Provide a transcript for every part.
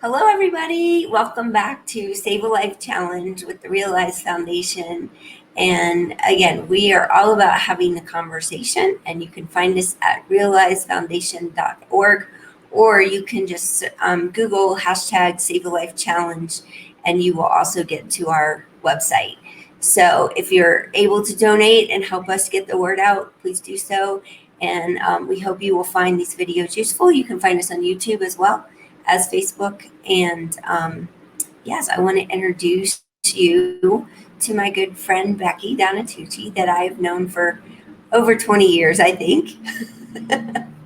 Hello, everybody. Welcome back to Save a Life Challenge with the Realize Foundation. And again, we are all about having a conversation, and you can find us at realizefoundation.org, or you can just Google hashtag Save a Life Challenge, and you will also get to our website. So if you're able to donate and help us get the word out, please do so. And we hope you will find these videos useful. You can find us on YouTube as well as Facebook. And yes, I want to introduce you to my good friend Becky Donatucci that I've known for over 20 years, I think.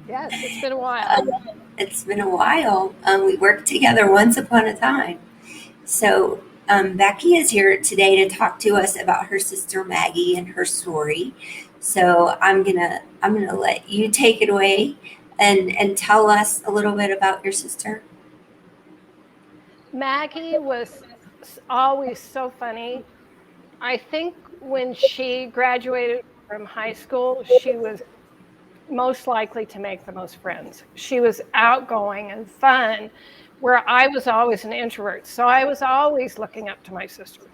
Yes, it's been a while. It's been a while. We worked together once upon a time. So Becky is here today to talk to us about her sister Maggie and her story. So I'm gonna let you take it away and tell us a little bit about your sister. Maggie was always so funny. I think when she graduated from high school, she was most likely to make the most friends. She was outgoing and fun, where I was always an introvert. So I was always looking up to my sister,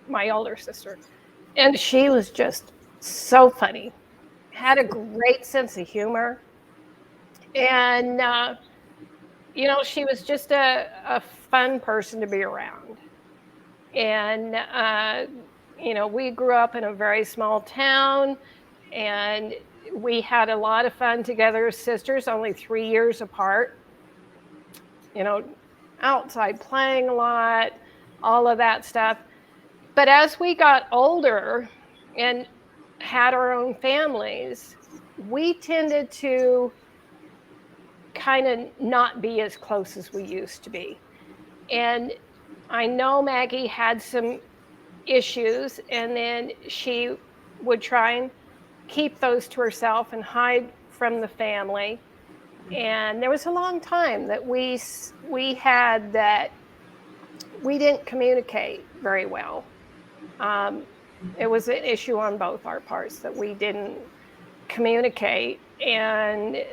my older sister. And she was just so funny, had a great sense of humor. And, she was just a fun person to be around. And, we grew up in a very small town, and we had a lot of fun together as sisters, only 3 years apart, you know, outside playing a lot, all of that stuff. But as we got older and had our own families, we tended to kind of not be as close as we used to be. And I know Maggie had some issues, and then she would try and keep those to herself and hide from the family. And there was a long time that we had that we didn't communicate very well. It was an issue on both our parts that we didn't communicate. And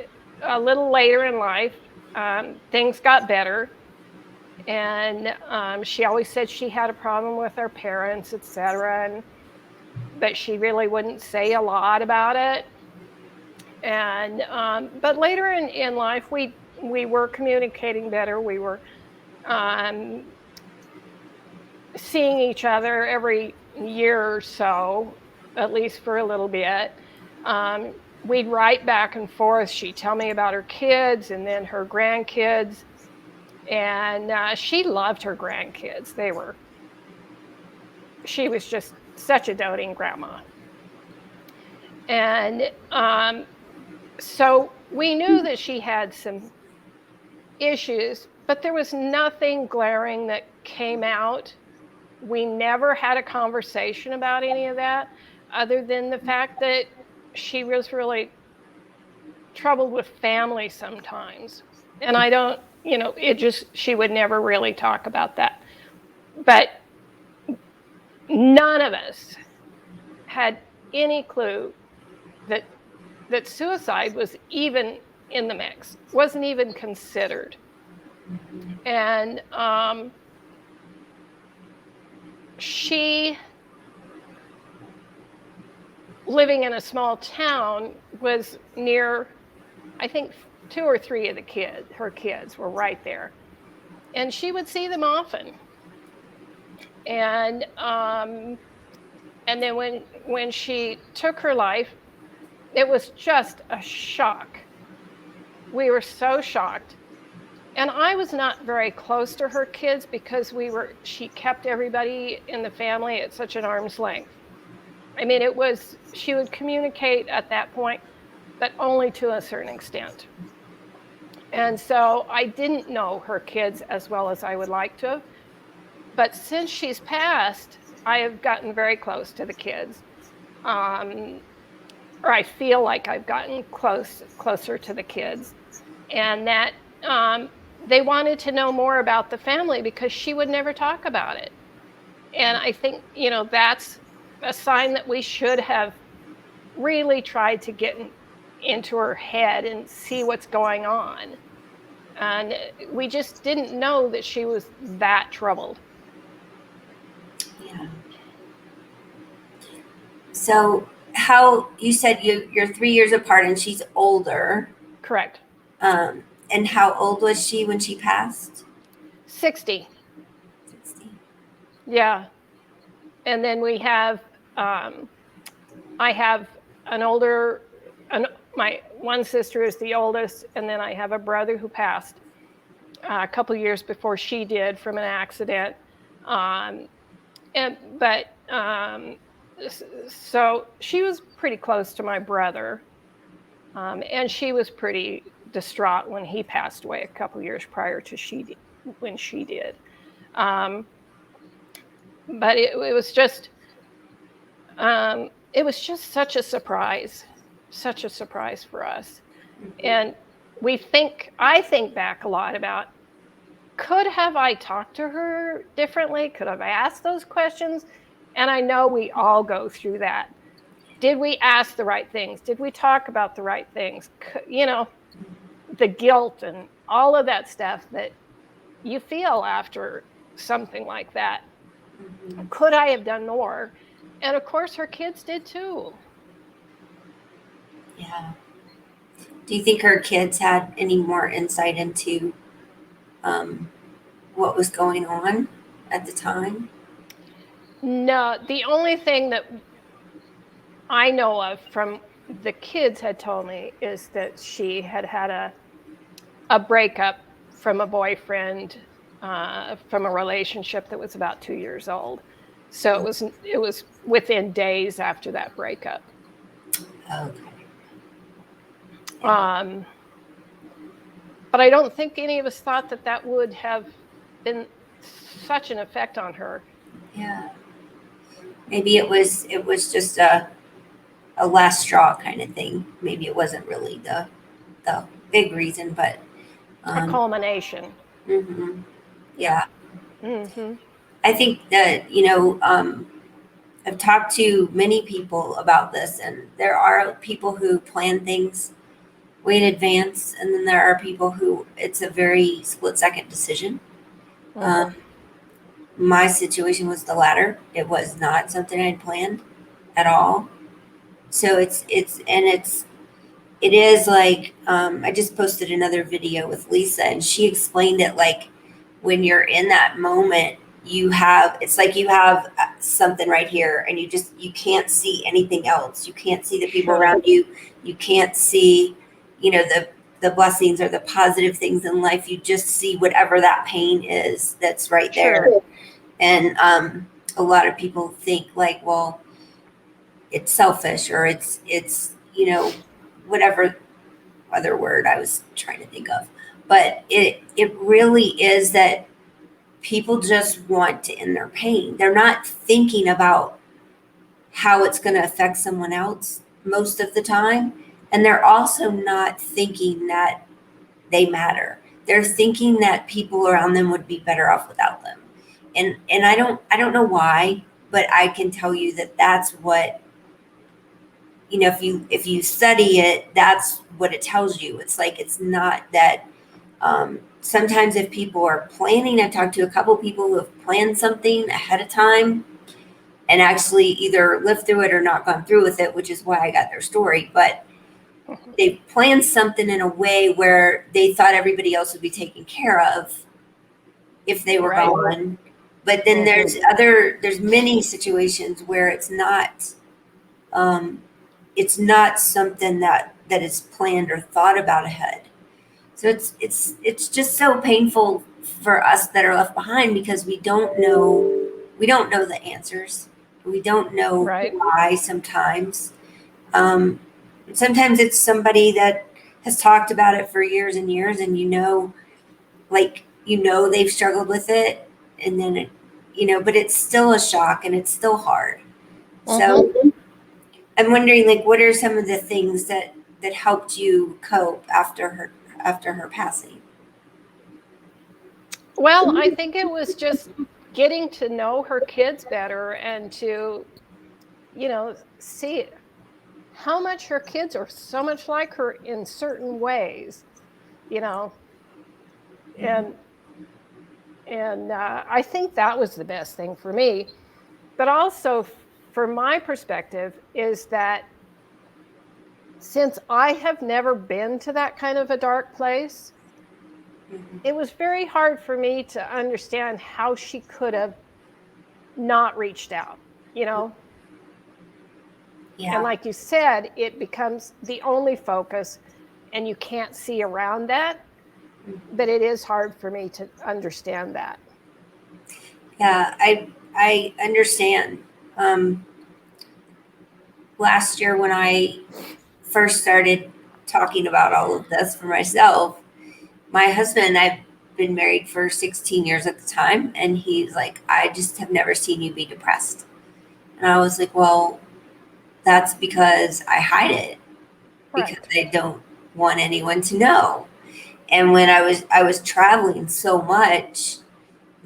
a little later in life, things got better. And she always said she had a problem with her parents, etc., but she really wouldn't say a lot about it. And but later in life, we were communicating better. We were seeing each other every year or so, at least for a little bit. We'd write back and forth. She'd tell me about her kids and then her grandkids. And she loved her grandkids. She was just such a doting grandma. And so we knew that she had some issues, but there was nothing glaring that came out. We never had a conversation about any of that, other than the fact that she was really troubled with family sometimes. And I don't, she would never really talk about that. But none of us had any clue that suicide was even in the mix, wasn't even considered. And she, living in a small town, was near, I think, 2 or 3 of her kids were right there. And she would see them often. And then when she took her life, it was just a shock. We were so shocked. And I was not very close to her kids because she kept everybody in the family at such an arm's length. I mean, she would communicate at that point, but only to a certain extent. And so I didn't know her kids as well as I would like to. But since she's passed, I have gotten very close to the kids. Or I feel like I've gotten closer to the kids. And that they wanted to know more about the family because she would never talk about it. And I think, that's a sign that we should have really tried to get into her head and see what's going on. And we just didn't know that she was that troubled. Yeah. So how you said you're 3 years apart and she's older. Correct. And how old was she when she passed? 60. 60. Yeah. And then we have, I have my one sister is the oldest, and then I have a brother who passed a couple years before she did from an accident. Um, but so she was pretty close to my brother, and she was pretty distraught when he passed away a couple years prior to when she did. Um, but it was just such a surprise for us. And I think back a lot about, could have I talked to her differently? Could have I asked those questions? And I know we all go through that. Did we ask the right things? Did we talk about the right things? The guilt and all of that stuff that you feel after something like that. Mm-hmm. Could I have done more? And of course, her kids did too. Yeah. Do you think her kids had any more insight into um, what was going on at the time? No, the only thing that I know of from the kids had told me is that she had had a breakup from a boyfriend, from a relationship that was about 2 years old. So it was within days after that breakup. Okay. Um, but I don't think any of us thought that that would have been such an effect on her. Yeah. Maybe it was just a last straw kind of thing. Maybe it wasn't really the big reason, but A culmination. mhm. Yeah. Mm-hmm. I think that I've talked to many people about this, and there are people who plan things way in advance, and then there are people who it's a very split second decision. Mm-hmm. Um, my situation was the latter. It was not something I'd planned at all. So it is like I just posted another video with Lisa, and she explained it like when you're in that moment, it's like you have something right here, and you can't see anything else. You can't see the people Sure. around you. You can't see, the blessings or the positive things in life. You just see whatever that pain is that's right there. Sure. And a lot of people think like, well, it's selfish or it's whatever other word I was trying to think of. But it really is that people just want to end their pain. They're not thinking about how it's going to affect someone else most of the time. And they're also not thinking that they matter. They're thinking that people around them would be better off without them. And I don't know why, but I can tell you that that's what, if you study it, that's what it tells you. It's like it's not that. Sometimes if people are planning, I've talked to a couple people who have planned something ahead of time and actually either lived through it or not gone through with it, which is why I got their story. But they planned something in a way where they thought everybody else would be taken care of if they were Right. gone. But then there's many situations where it's not something that is planned or thought about ahead. So it's just so painful for us that are left behind because we don't know the answers. We don't know Right. why sometimes. Um, Sometimes it's somebody that has talked about it for years and years, and they've struggled with it, and then but it's still a shock and it's still hard. So I'm wondering, like, what are some of the things that helped you cope after her passing? Well, I think it was just getting to know her kids better and to, see how much her kids are so much like her in certain ways. You know, And I think that was the best thing for me. But also, from my perspective, is that since I have never been to that kind of a dark place, it was very hard for me to understand how she could have not reached out, you know? Yeah. And like you said, it becomes the only focus and you can't see around that. But it is hard for me to understand that. Yeah, I understand. Last year when I first started talking about all of this for myself, my husband, I've been married for 16 years at the time, and he's like, I just have never seen you be depressed. And I was like, well, that's because I hide it because Right. I don't want anyone to know. And when I was traveling so much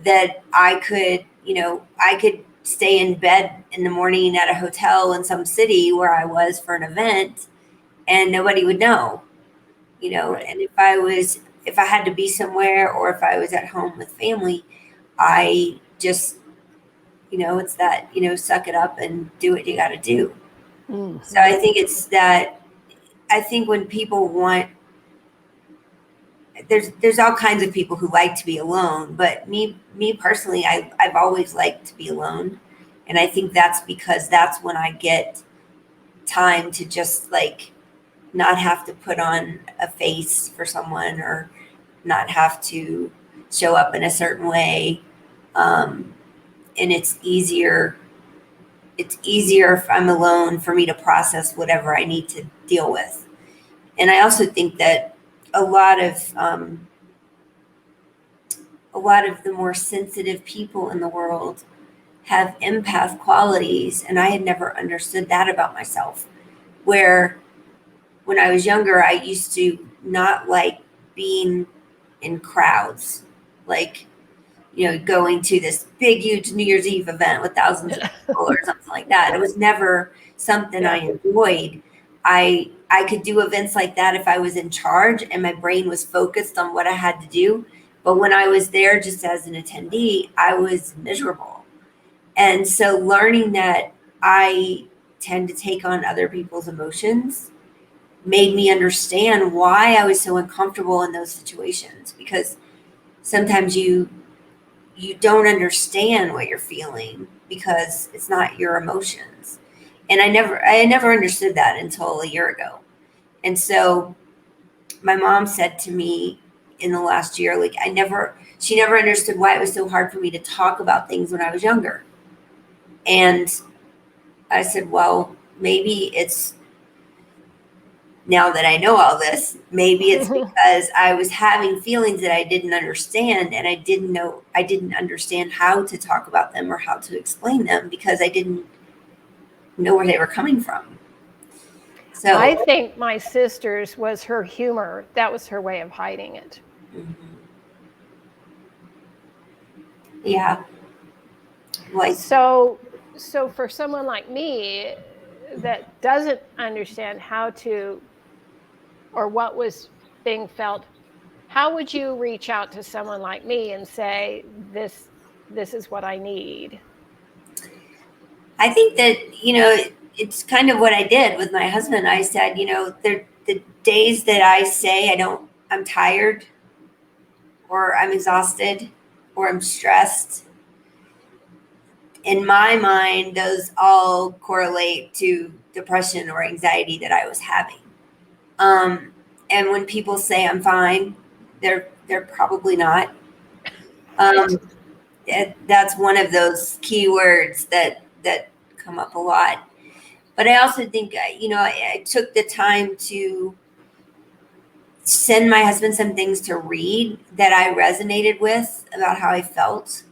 that I could stay in bed in the morning at a hotel in some city where I was for an event and nobody would know, Right. and if I had to be somewhere or if I was at home with family, I just, it's that, suck it up and do what you got to do. So I think it's that, I think when people want, there's all kinds of people who like to be alone, but me personally, I've always liked to be alone. And I think that's because that's when I get time to just like not have to put on a face for someone or not have to show up in a certain way. And it's easier if I'm alone for me to process whatever I need to deal with. And I also think that a lot of a lot of the more sensitive people in the world have empath qualities, and I had never understood that about myself. Where when I was younger, I used to not like being in crowds, like, going to this big, huge New Year's Eve event with thousands of people or something like that. It was never something I Yeah. enjoyed. I could do events like that if I was in charge and my brain was focused on what I had to do. But when I was there just as an attendee, I was miserable. And so learning that I tend to take on other people's emotions made me understand why I was so uncomfortable in those situations, because sometimes you don't understand what you're feeling because it's not your emotions. And I never understood that until a year ago. And so my mom said to me in the last year, like, she never understood why it was so hard for me to talk about things when I was younger. And I said, well, maybe it's, now that I know all this, maybe it's because I was having feelings that I didn't understand, and I didn't understand how to talk about them or how to explain them because I didn't know where they were coming from. I So, think my sister's was her humor. That was her way of hiding it. mhm. Yeah, like, So for someone like me that doesn't understand how to or what was being felt, how would you reach out to someone like me and say this is what I need? I think that, it's kind of what I did with my husband. I said, the days that I say I'm tired or I'm exhausted or I'm stressed, in my mind, those all correlate to depression or anxiety that I was having. Um, and when people say I'm fine, they're probably not. Right. Um, that's one of those key words that come up a lot. But I also think, I took the time to send my husband some things to read that I resonated with about how I felt,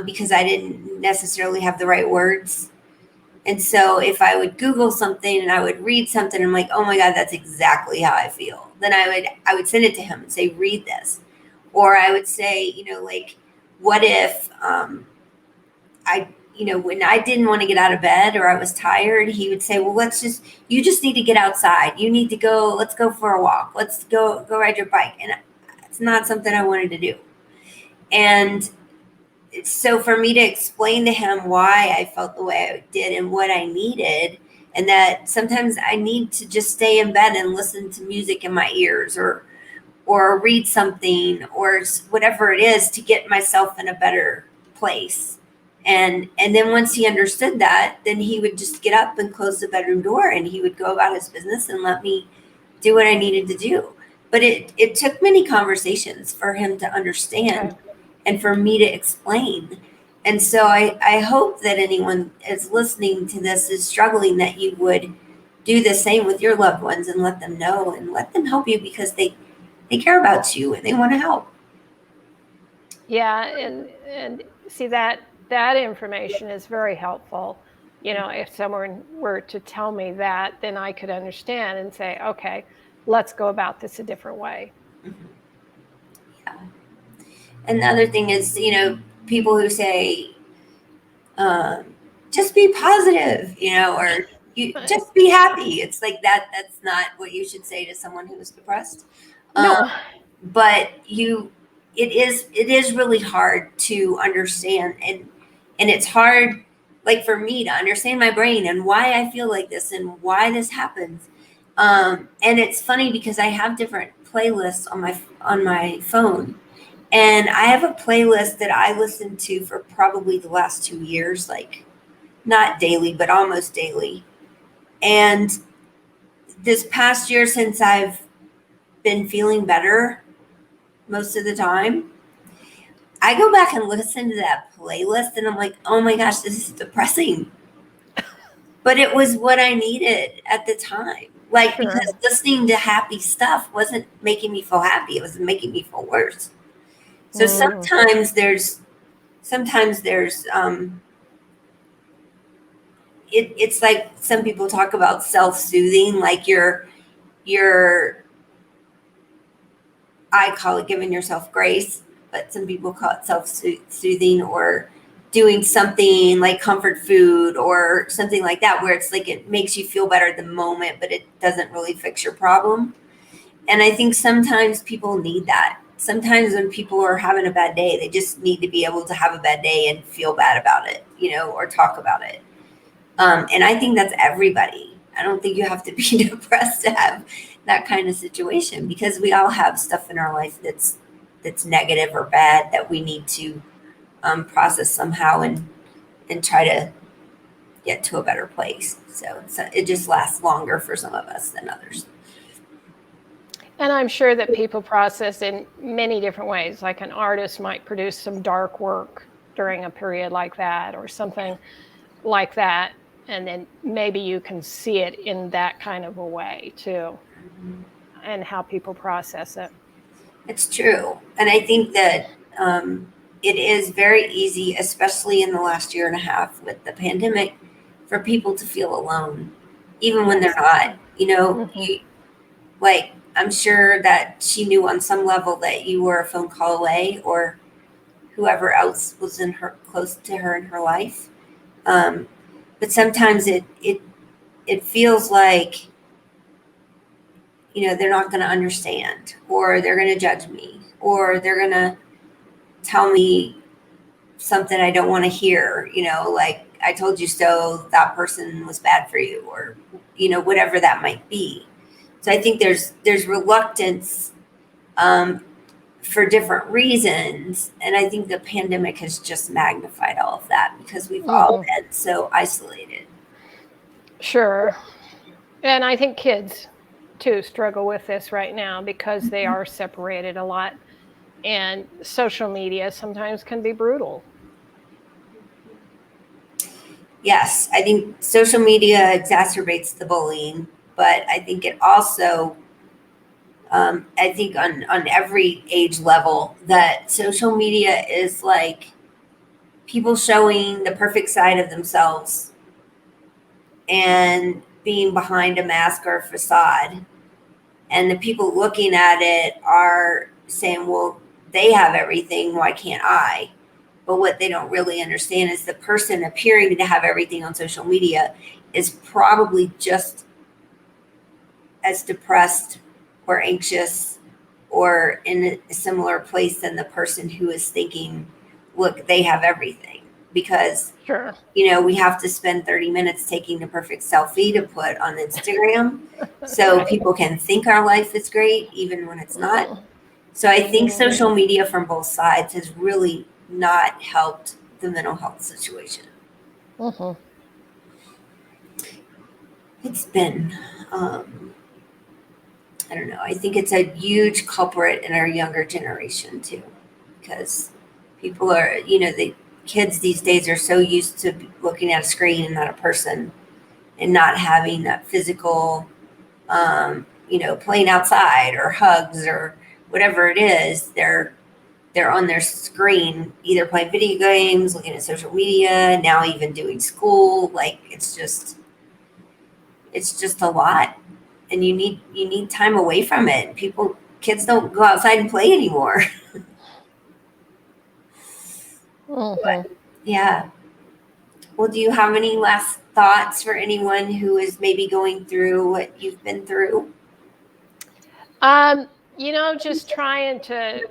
because I didn't necessarily have the right words. And so if I would Google something and I would read something, I'm like, oh my God, that's exactly how I feel. Then I would send it to him and say, read this. Or I would say, like, what if when I didn't want to get out of bed or I was tired, he would say, well, you just need to get outside. You need to go, let's go for a walk. Let's go ride your bike. And It's not something I wanted to do. And so for me to explain to him why I felt the way I did and what I needed, and that sometimes I need to just stay in bed and listen to music in my ears, or read something, or whatever it is, to get myself in a better place. And then once he understood that, then he would just get up and close the bedroom door, and he would go about his business and let me do what I needed to do. But it took many conversations for him to understand, and for me to explain. And so I hope that anyone is listening to this is struggling, that you would do the same with your loved ones and let them know and let them help you, because they care about you and they want to help. Yeah, and see that information is very helpful. You know, if someone were to tell me that, then I could understand and say, okay, let's go about this a different way. Yeah. And the other thing is, you know, people who say, just be positive, you know, or you just be happy. It's like that's not what you should say to someone who is depressed. No. But it is really hard to understand, and it's hard, like, for me to understand my brain and why I feel like this and why this happens. And it's funny because I have different playlists on my phone, and I have a playlist that I listen to for probably the last 2 years, like not daily, but almost daily. And this past year, since I've been feeling better most of the time, I go back and listen to that playlist and I'm like, oh my gosh, this is depressing. But it was what I needed at the time. Like, Sure. because listening to happy stuff wasn't making me feel happy, it was making me feel worse. So sometimes there's it's like some people talk about self-soothing, like I call it giving yourself grace, but some people call it self-soothing, or doing something like comfort food or something like that, where it's like it makes you feel better at the moment, but it doesn't really fix your problem. And I think sometimes people need that. Sometimes when people are having a bad day, they just need to be able to have a bad day and feel bad about it, you know, or talk about it. And I think that's everybody. I don't think you have to be depressed to have that kind of situation, because we all have stuff in our life that's negative or bad that we need to process somehow, and try to get to a better place. So it just lasts longer for some of us than others. And I'm sure that people process in many different ways. Like an artist might produce some dark work during a period like that, or something like that. And then maybe you can see it in that kind of a way too, and how people process it. It's true. And I think that it is very easy, especially in the last year and a half with the pandemic, for people to feel alone, even when they're not. You know, like, I'm sure that she knew on some level that you were a phone call away, or whoever else was close to her in her life. But sometimes it feels like, you know, they're not going to understand, or they're going to judge me, or they're going to tell me something I don't want to hear, you know, like, I told you so, that person was bad for you, or, you know, whatever that might be. So I think there's reluctance for different reasons. And I think the pandemic has just magnified all of that, because we've all been so isolated. Sure. And I think kids too struggle with this right now, because they are separated a lot, and social media sometimes can be brutal. Yes, I think social media exacerbates the bullying, but I think it also, I think on every age level, that social media is like people showing the perfect side of themselves and being behind a mask or a facade. And the people looking at it are saying, well, they have everything, why can't I? But what they don't really understand is the person appearing to have everything on social media is probably just as depressed or anxious or in a similar place than the person who is thinking, look, they have everything. Because, Sure. we have to spend 30 minutes taking the perfect selfie to put on Instagram so Right. people can think our life is great, even when it's not. Mhm. So I think Mhm. social media from both sides has really not helped the mental health situation. Mhm. It's been, I don't know, I think it's a huge culprit in our younger generation too, because people are, the kids these days are so used to looking at a screen and not a person, and not having that physical, playing outside or hugs or whatever it is. They're on their screen, either playing video games, looking at social media, now even doing school. Like it's just a lot, and you need time away from it. Kids don't go outside and play anymore. Mhm. Yeah. Well, do you have any last thoughts for anyone who is maybe going through what you've been through? Um, just trying to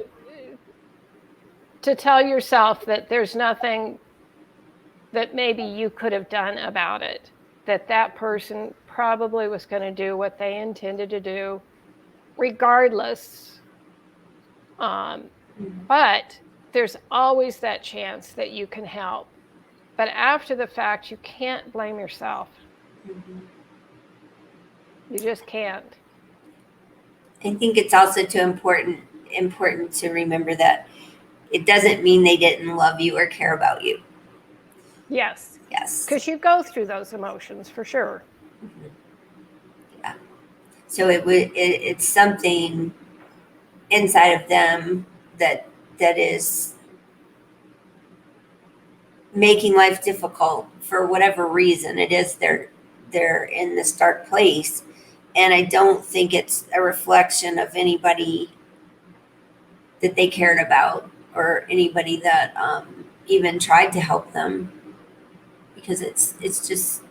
tell yourself that there's nothing that maybe you could have done about it. That person probably was going to do what they intended to do, regardless. Um, Mhm. but there's always that chance that you can help. But after the fact, you can't blame yourself. Mhm. You just can't. I think it's also too important to remember that it doesn't mean they didn't love you or care about you. Yes, Yes. because you go through those emotions for sure. Mhm. Yeah. So it's something inside of them that is making life difficult for whatever reason it is. They're in this dark place, and I don't think it's a reflection of anybody that they cared about, or anybody that even tried to help them, because it's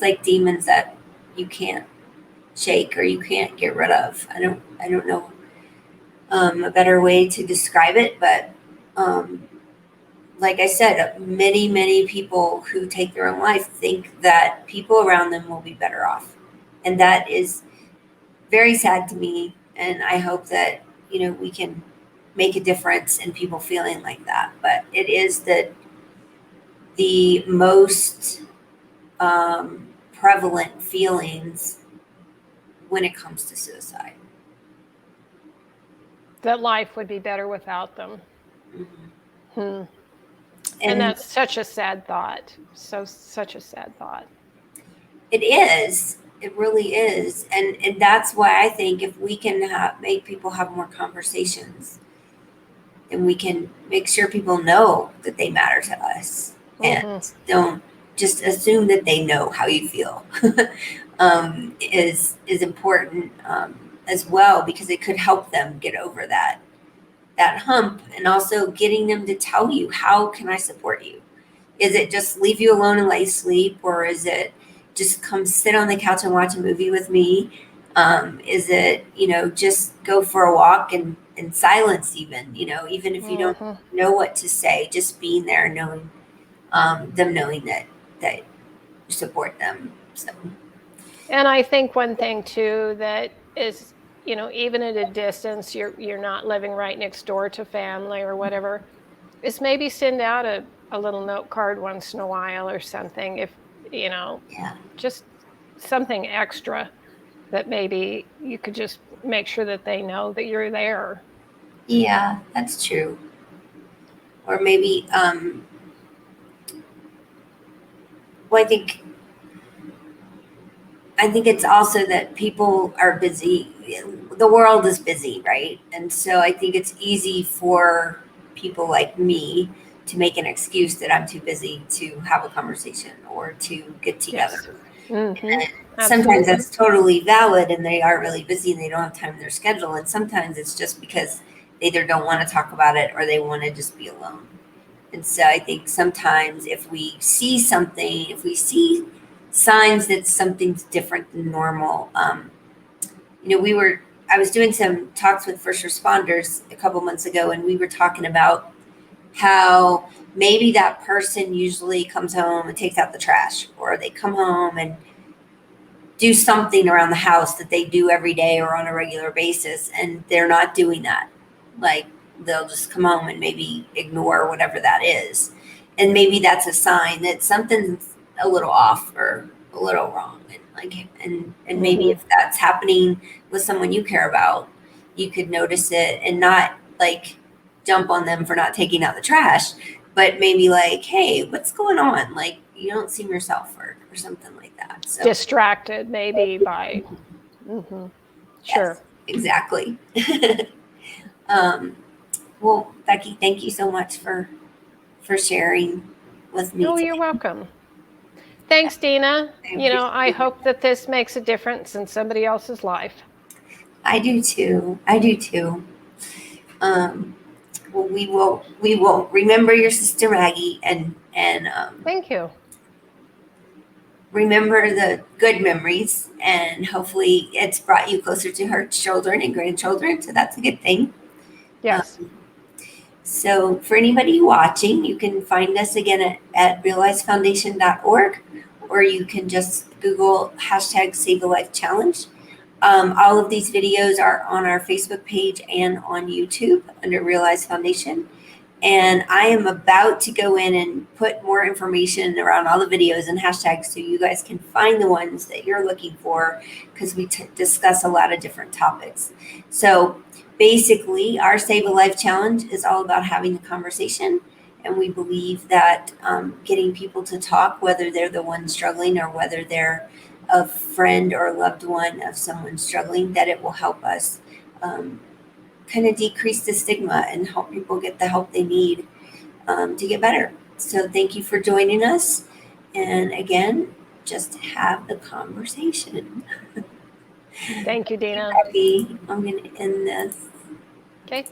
like demons that you can't shake or you can't get rid of. I don't know a better way to describe it, but um, like I said, many people who take their own life think that people around them will be better off, and that is very sad to me. And I hope that we can make a difference in people feeling like that. But it is the most prevalent feelings when it comes to suicide. That life would be better without them. Mhm. Hmm. And And that's such a sad thought. Such a sad thought. it is. It really is. And that's why I think if we can make people have more conversations, then we can make sure people know that they matter to us, and Hmm. don't just assume that they know how you feel. Is important, as well, because it could help them get over that hump, and also getting them to tell you, how can I support you? Is it just leave you alone and let you sleep, or is it just come sit on the couch and watch a movie with me? Is it, just go for a walk in silence, even if you don't Hmm. know what to say, just being there, knowing, them knowing that you support them. So, And I think one thing too that is, even at a distance, you're not living right next door to family or whatever, is maybe send out a little note card once in a while or something. If you know, yeah, just something extra that maybe you could just make sure that they know that you're there. yeah, that's true. Or maybe, well, I think it's also that people are busy. The world is busy, right? And so I think it's easy for people like me to make an excuse that I'm too busy to have a conversation or to get Yes. together. Hmm. And sometimes Absolutely. that's totally valid, and they are really busy and they don't have time in their schedule. And sometimes it's just because they either don't want to talk about it or they want to just be alone. And so I think sometimes if we see something, if we see signs that something's different than normal, we were I was doing some talks with first responders a couple months ago, and we were talking about how maybe that person usually comes home and takes out the trash, or they come home and do something around the house that they do every day or on a regular basis, and they're not doing that. Like, they'll just come home and maybe ignore whatever that is. And maybe that's a sign that something's a little off or a little wrong. And maybe if that's happening with someone you care about, you could notice it and not like jump on them for not taking out the trash, but maybe like, hey, what's going on? Like, you don't seem yourself, or something like that. So Distracted maybe by, sure. yes, exactly. Well, Becky, thank you so much for sharing with me Oh, today. you're welcome. Thanks, Dina. I hope that this makes a difference in somebody else's life. I do too. Well, we will remember your sister Maggie, and Thank you. remember the good memories, and hopefully it's brought you closer to her children and grandchildren. So that's a good thing. Yes. So for anybody watching, you can find us again at realizefoundation.org, or you can just Google #SaveALifeChallenge. All of these videos are on our Facebook page and on YouTube under Realize Foundation. And I am about to go in and put more information around all the videos and hashtags so you guys can find the ones that you're looking for, because we discuss a lot of different topics. So basically, our Save a Life Challenge is all about having a conversation. And we believe that getting people to talk, whether they're the one struggling or whether they're a friend or loved one of someone struggling, that it will help us kind of decrease the stigma and help people get the help they need to get better. So thank you for joining us. And again, just have the conversation. Thank you, Dina. Abby, I'm going to end this. Okay.